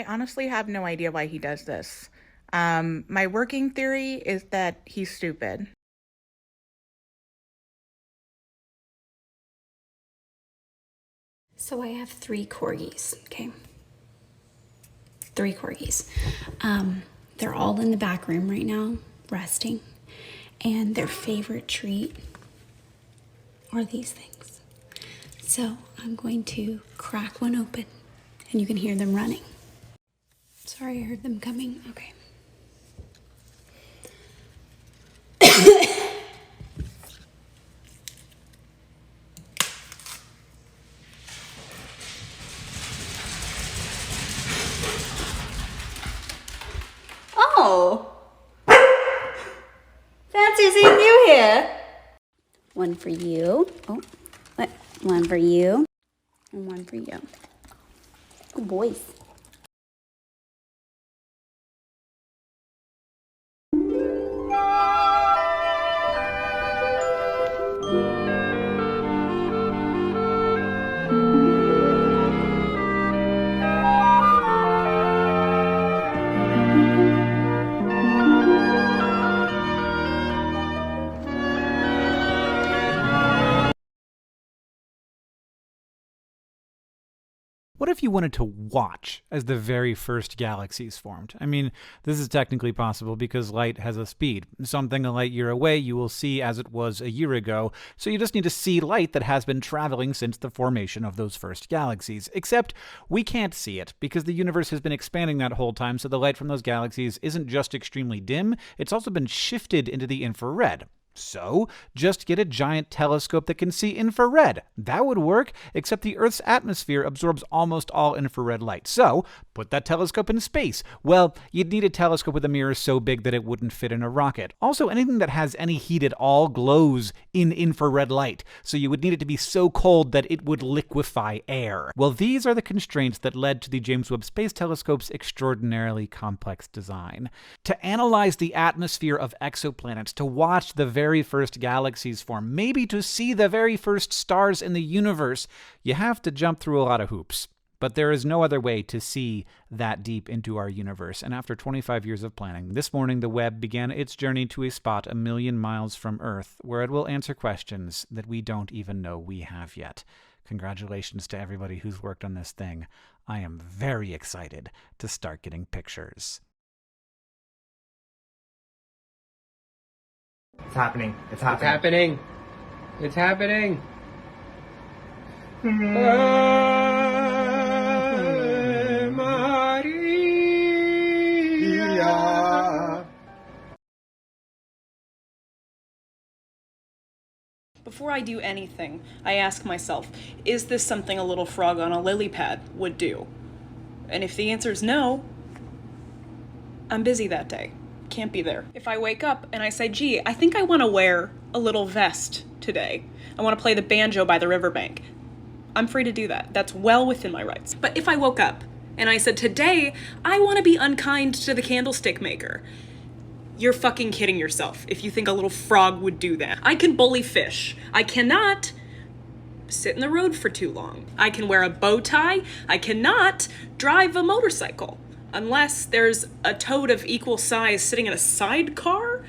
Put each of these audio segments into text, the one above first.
I honestly have no idea why he does this. My working theory is that he's stupid. So I have 3 corgis, okay? 3 corgis. They're all in the back room right now, resting. And their favorite treat are these things. So I'm going to crack one open and you can hear them running. Sorry, I heard them coming. Okay. Oh! Fancy seeing you here. One for you. Oh, what? One for you. And one for you. Good boys. What if you wanted to watch as the very first galaxies formed? I mean, this is technically possible because light has a speed. Something a light year away you will see as it was a year ago, so you just need to see light that has been traveling since the formation of those first galaxies. Except, we can't see it, because the universe has been expanding that whole time, so the light from those galaxies isn't just extremely dim, it's also been shifted into the infrared. So, just get a giant telescope that can see infrared. That would work, except the Earth's atmosphere absorbs almost all infrared light. So, put that telescope in space. Well, you'd need a telescope with a mirror so big that it wouldn't fit in a rocket. Also, anything that has any heat at all glows in infrared light, so you would need it to be so cold that it would liquefy air. Well, these are the constraints that led to the James Webb Space Telescope's extraordinarily complex design. To analyze the atmosphere of exoplanets, to watch the very first galaxies form, maybe to see the very first stars in the universe, you have to jump through a lot of hoops. But there is no other way to see that deep into our universe, and after 25 years of planning, this morning the Webb began its journey to a spot 1 million miles from Earth, where it will answer questions that we don't even know we have yet. Congratulations to everybody who's worked on this thing. I am very excited to start getting pictures. It's happening. It's It's happening. happening. It's happening. Maria. Before I do anything, I ask myself, is this something a little frog on a lily pad would do? And if the answer is no, I'm busy that day. Can't be there. If I wake up and I say, gee, I think I want to wear a little vest today. I want to play the banjo by the riverbank. I'm free to do that. That's well within my rights. But if I woke up and I said, today, I want to be unkind to the candlestick maker, you're fucking kidding yourself if you think a little frog would do that. I can bully fish. I cannot sit in the road for too long. I can wear a bow tie. I cannot drive a motorcycle. Unless there's a toad of equal size sitting in a sidecar,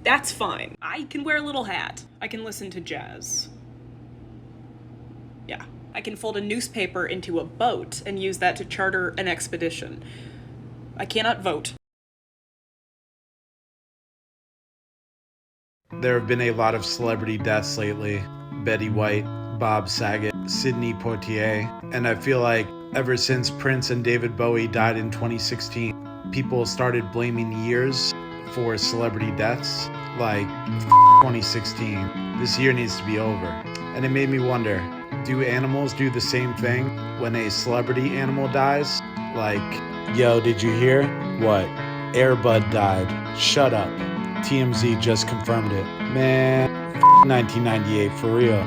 that's fine. I can wear a little hat. I can listen to jazz. Yeah. I can fold a newspaper into a boat and use that to charter an expedition. I cannot vote. There have been a lot of celebrity deaths lately. Betty White, Bob Saget, Sidney Poitier, and I feel like ever since Prince and David Bowie died in 2016, people started blaming years for celebrity deaths. Like, 2016. This year needs to be over. And it made me wonder, do animals do the same thing when a celebrity animal dies? Like, yo, did you hear? What? Air Bud died. Shut up. TMZ just confirmed it. Man, 1998 for real.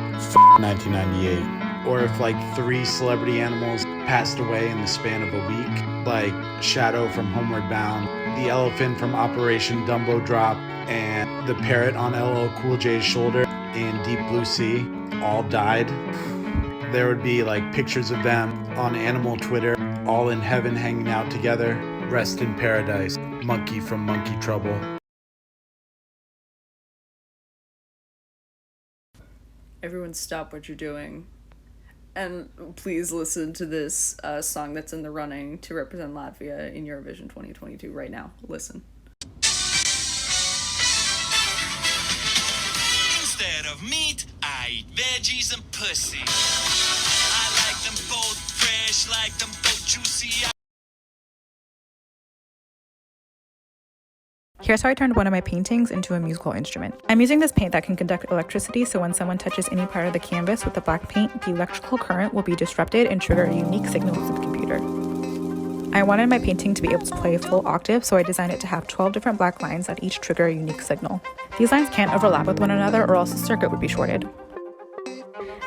1998. Or if like 3 celebrity animals passed away in the span of a week, like Shadow from Homeward Bound, the elephant from Operation Dumbo Drop, and the parrot on LL Cool J's shoulder in Deep Blue Sea all died. There would be like pictures of them on animal Twitter all in heaven hanging out together. Rest in paradise, monkey from Monkey Trouble. Everyone stop what you're doing. And please listen to this song that's in the running to represent Latvia in Eurovision 2022 right now. Listen. Instead of meat, I eat veggies and pussy. I like them both fresh, like them both juicy. Here's how I turned one of my paintings into a musical instrument. I'm using this paint that can conduct electricity, so when someone touches any part of the canvas with the black paint, the electrical current will be disrupted and trigger a unique signal to the computer. I wanted my painting to be able to play a full octave, so I designed it to have 12 different black lines that each trigger a unique signal. These lines can't overlap with one another or else the circuit would be shorted.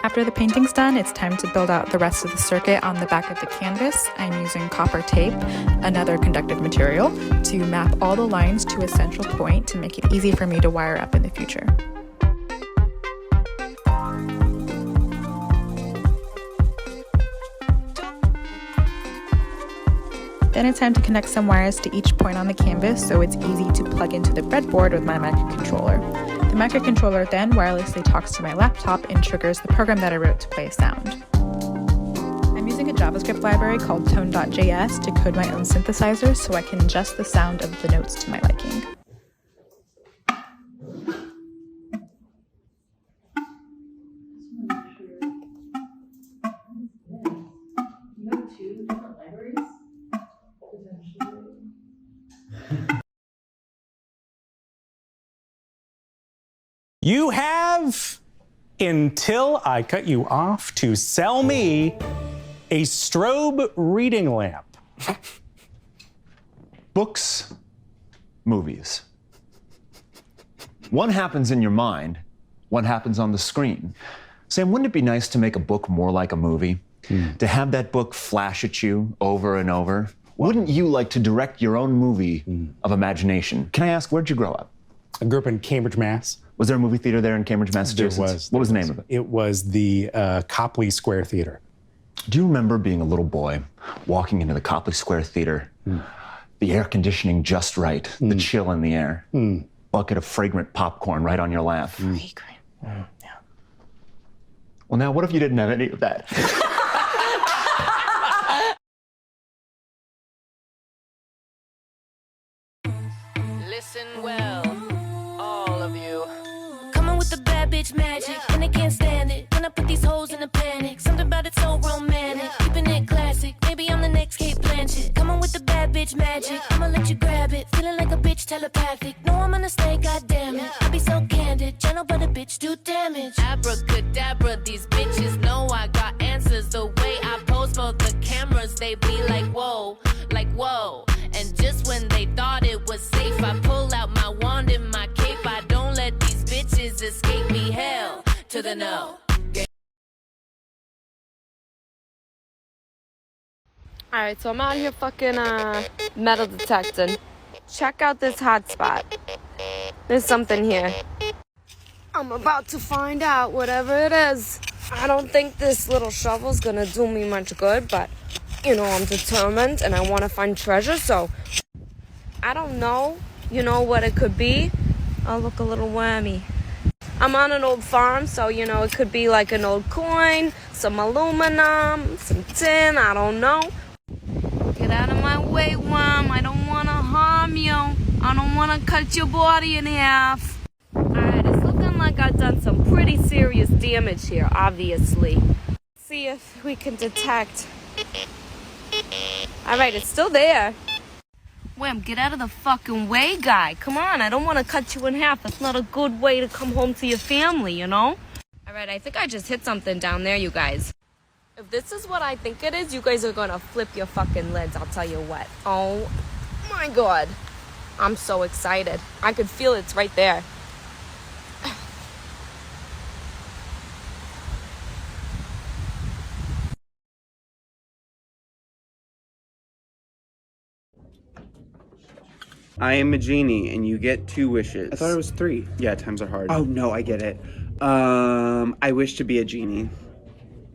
After the painting's done, it's time to build out the rest of the circuit on the back of the canvas. I'm using copper tape, another conductive material, to map all the lines to a central point to make it easy for me to wire up in the future. Then it's time to connect some wires to each point on the canvas so it's easy to plug into the breadboard with my microcontroller. The microcontroller then wirelessly talks to my laptop and triggers the program that I wrote to play a sound. I'm using a JavaScript library called tone.js to code my own synthesizer so I can adjust the sound of the notes to my liking. You have until I cut you off to sell me a strobe reading lamp. Books, movies. One happens in your mind, one happens on the screen. Sam, wouldn't it be nice to make a book more like a movie? To have that book flash at you over and over? Wouldn't you like to direct your own movie of imagination? Can I ask, where'd you grow up? I grew up in Cambridge, Mass. Was there a movie theater there in Cambridge, Massachusetts? There was. What was the name of it? It was the Copley Square Theater. Do you remember being a little boy, walking into the Copley Square Theater, the air conditioning just right, the chill in the air, bucket of fragrant popcorn right on your lap? Fragrant. Yeah. Well, now, what if you didn't have any of that? Listen well, all of you. Coming with the bad bitch magic, and they can't stand it. When I put these hoes in a panic, something about it so romantic. Keeping it classic, maybe I'm the next Kate Blanchett. Coming with the bad bitch magic, I'ma let you grab it. Feeling like a bitch telepathic. No, I'm gonna stay, goddammit. I be so candid, gentle but a bitch do damage. Abracadabra, these bitches know I got answers. The way I pose for the cameras, they be like whoa, like whoa. And just when they thought it was safe, I pull out my wand and my cape. I don't let these bitches escape me. Hell to the no. Alright, so I'm out here fucking metal detecting. Check out this hotspot. There's something here. I'm about to find out whatever it is. I don't think this little shovel's gonna do me much good, but you know, I'm determined and I want to find treasure, so I don't know, you know, what it could be. Oh, look, a little wormy. I'm on an old farm, so, you know, it could be like an old coin, some aluminum, some tin, I don't know. Get out of my way, worm. I don't want to harm you. I don't want to cut your body in half. Alright, it's looking like I've done some pretty serious damage here, obviously. Let's see if we can detect. Alright, it's still there. Wham, get out of the fucking way, guy. Come on, I don't want to cut you in half. That's not a good way to come home to your family, you know? Alright, I think I just hit something down there, you guys. If this is what I think it is, you guys are gonna flip your fucking lids, I'll tell you what. Oh my god. I'm so excited. I could feel it's right there. I am a genie, and you get 2 wishes. I thought it was 3. Yeah, times are hard. Oh, no, I get it. I wish to be a genie.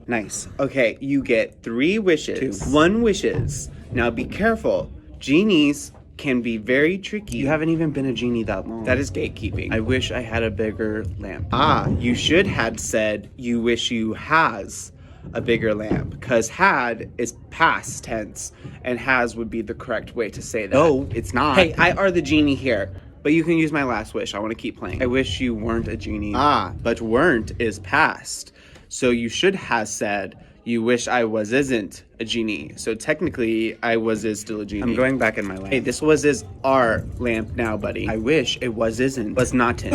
Nice. Okay, you get 3 wishes. 1 wishes. Now be careful. Genies can be very tricky. You haven't even been a genie that long. That is gatekeeping. I wish I had a bigger lamp. Ah, you should have said you wish you has a bigger lamp, because had is past tense, and has would be the correct way to say that. No, it's not. Hey, I are the genie here, but you can use my last wish. I want to keep playing. I wish you weren't a genie. Ah, but weren't is past. So you should have said, you wish I was isn't a genie. So technically, I was is still a genie. I'm going back in my lamp. Hey, this was is our lamp now, buddy. I wish it was isn't. Was not in.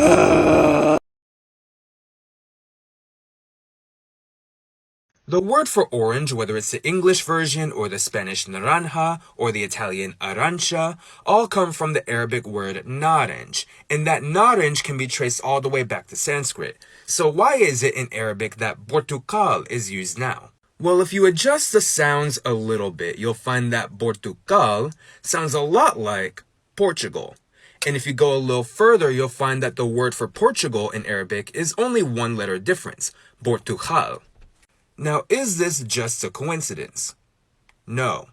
The word for orange, whether it's the English version or the Spanish naranja or the Italian arancia, all come from the Arabic word naranj, and that naranj can be traced all the way back to Sanskrit. So why is it in Arabic that portugal is used now? Well, if you adjust the sounds a little bit, you'll find that Portugal sounds a lot like Portugal. And if you go a little further, you'll find that the word for Portugal in Arabic is only 1 letter difference, Portugal. Now, is this just a coincidence? No.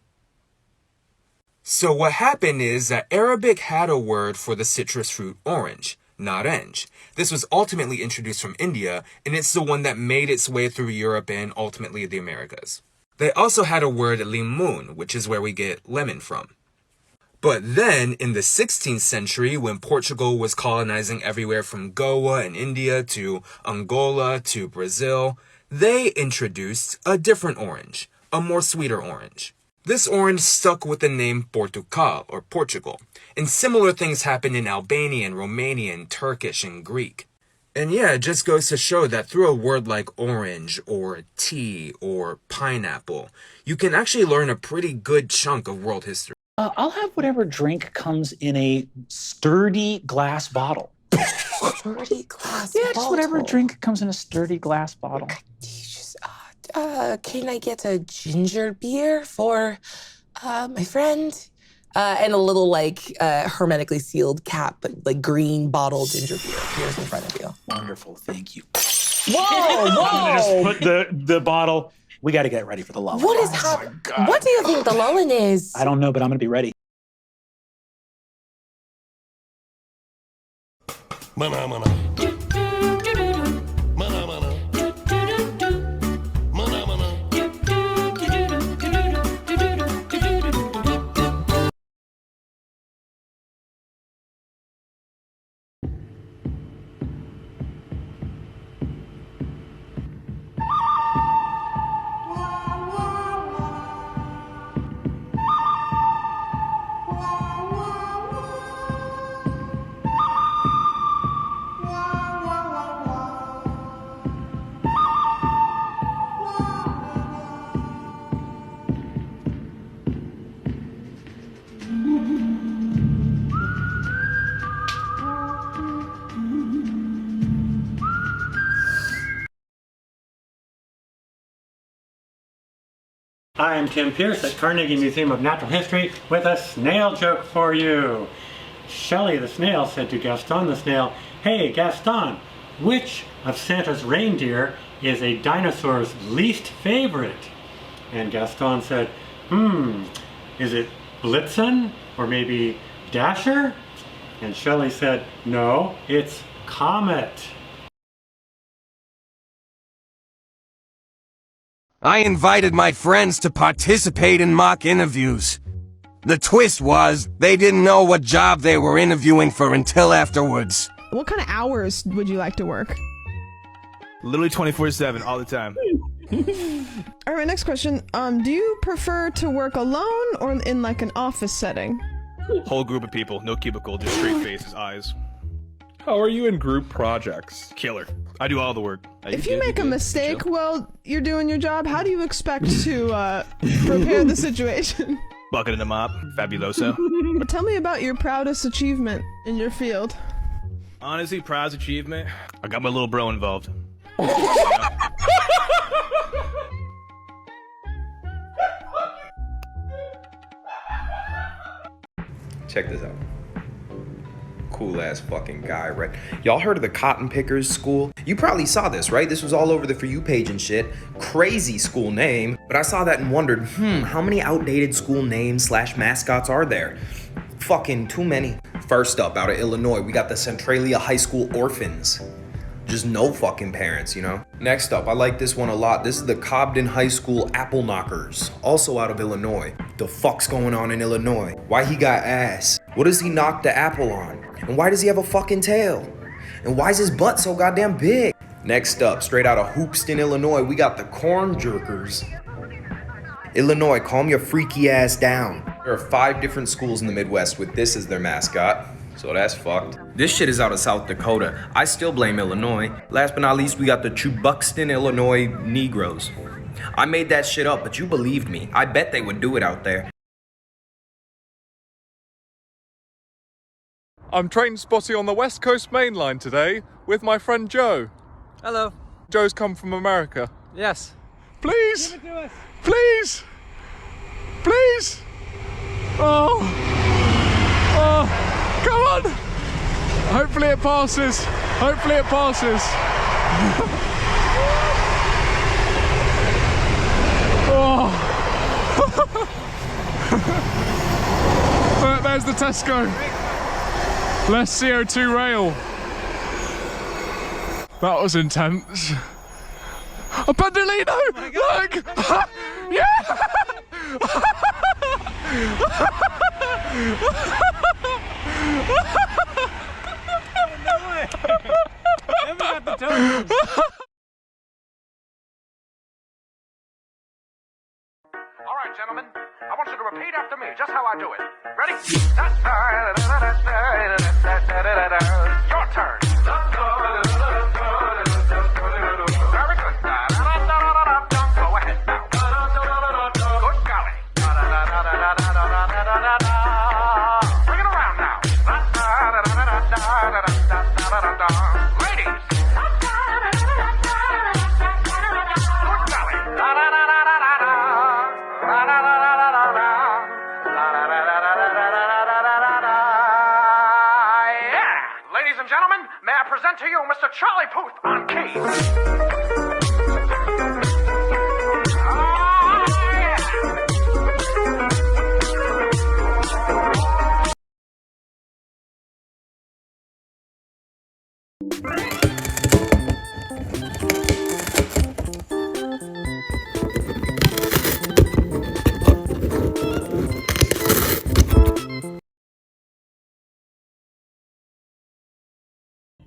So what happened is that Arabic had a word for the citrus fruit orange, naranj. This was ultimately introduced from India, and it's the one that made its way through Europe and ultimately the Americas. They also had a word limun, which is where we get lemon from. But then, in the 16th century, when Portugal was colonizing everywhere from Goa in India to Angola to Brazil, they introduced a different orange, a more sweeter orange. This orange stuck with the name Portugal, or Portugal, and similar things happened in Albanian, Romanian, Turkish, and Greek. And yeah, it just goes to show that through a word like orange, or tea, or pineapple, you can actually learn a pretty good chunk of world history. I'll have whatever drink comes in a sturdy glass bottle. Sturdy glass Yeah, bottle. just whatever drink comes in a sturdy glass bottle. Can I get a ginger beer for my friend? And a little hermetically sealed cap, but like green bottle ginger beer. Here's in front of you. Wonderful, thank you. Whoa, I'm gonna just whoa! put the bottle. We got to get ready for the lull. What is happening? What do you think the lullin is? I don't know, but I'm gonna be ready. Hi, I'm Tim Pierce at Carnegie Museum of Natural History with a snail joke for you. Shelley the snail said to Gaston the snail, "Hey Gaston, which of Santa's reindeer is a dinosaur's least favorite?" And Gaston said, is it Blitzen or maybe Dasher? And Shelley said, "No, it's Comet." I invited my friends to participate in mock interviews. The twist was, they didn't know what job they were interviewing for until afterwards. What kind of hours would you like to work? Literally 24/7, all the time. All right, next question. Do you prefer to work alone or in like an office setting? Whole group of people, no cubicle, just straight faces, eyes. How are you in group projects? Killer. I do all the work. If you make a mistake while you're doing your job, how do you expect to prepare the situation? Bucket in the mop, fabuloso. Tell me about your proudest achievement in your field. Honestly, proudest achievement, I got my little bro involved. Check this out. Cool ass fucking guy, right? Y'all heard of the Cotton Pickers School? You probably saw this, right? This was all over the For You page and shit. Crazy school name. But I saw that and wondered, how many outdated school names / mascots are there? Fucking too many. First up, out of Illinois, we got the Centralia High School Orphans. Just no fucking parents, you know? Next up, I like this one a lot. This is the Cobden High School Apple Knockers, also out of Illinois. The fuck's going on in Illinois? Why he got ass? What does he knock the apple on? And why does he have a fucking tail? And why is his butt so goddamn big? Next up, straight out of Hoopston, Illinois, we got the Corn Jerkers. Illinois, calm your freaky ass down. There are 5 different schools in the Midwest with this as their mascot. So that's fucked. This shit is out of South Dakota. I still blame Illinois. Last but not least, we got the Chubuxton, Illinois Negroes. I made that shit up, but you believed me. I bet they would do it out there. I'm train spotting on the West Coast Main Line today with my friend Joe. Hello. Joe's come from America. Yes. Please! Give it to us. Please! Please! Oh! Oh! Come on! Hopefully it passes. Hopefully it passes. Oh! There's the Tesco. Less CO2 rail. That was intense. A Pendolino! Look! Yeah! Never got the toes. All right, gentlemen, I want you to repeat after me, just how I do it. Ready? Your turn. Very good. Go ahead now. Good golly. Bring it around now. Ladies. Good golly. Ladies and gentlemen, may I present to you Mr. Charlie Puth on keys.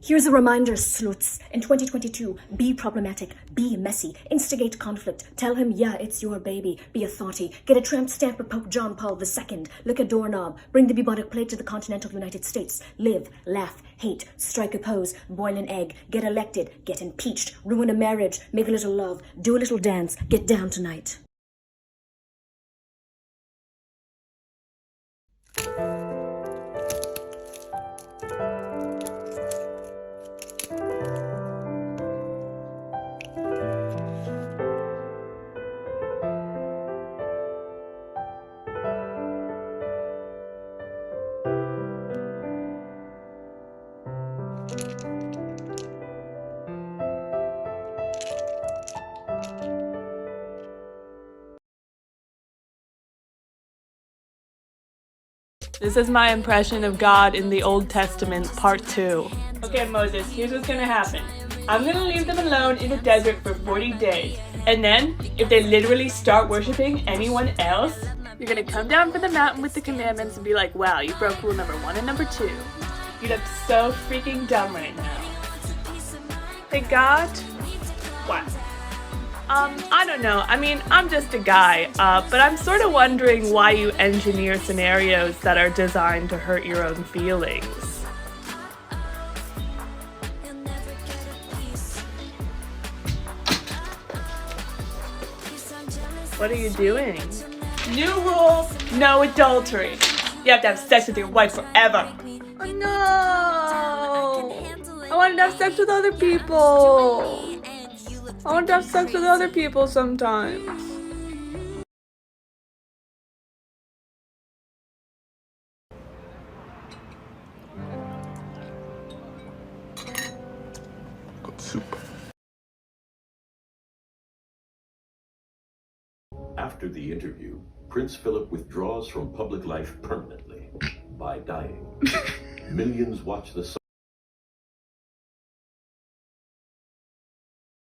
Here's a reminder, sluts. In 2022, be problematic, be messy, instigate conflict, tell him, yeah, it's your baby, be a thoughty, get a tramp stamp with Pope John Paul II, lick a doorknob, bring the bubonic plague to the continental United States, live, laugh, hate, strike a pose, boil an egg, get elected, get impeached, ruin a marriage, make a little love, do a little dance, get down tonight. This is my impression of God in the Old Testament, part 2. Okay, Moses, here's what's gonna happen. I'm gonna leave them alone in the desert for 40 days. And then, if they literally start worshiping anyone else, you're gonna come down from the mountain with the commandments and be like, wow, you broke rule number 1 and number 2. You look so freaking dumb right now. Hey, God? What? I don't know. I mean, I'm just a guy, but I'm sort of wondering why you engineer scenarios that are designed to hurt your own feelings. What are you doing? New rule, no adultery. You have to have sex with your wife forever. Oh, no! I wanted to have sex with other people. I want to have sex with other people sometimes. soup. After the interview, Prince Philip withdraws from public life permanently by dying. Millions watch the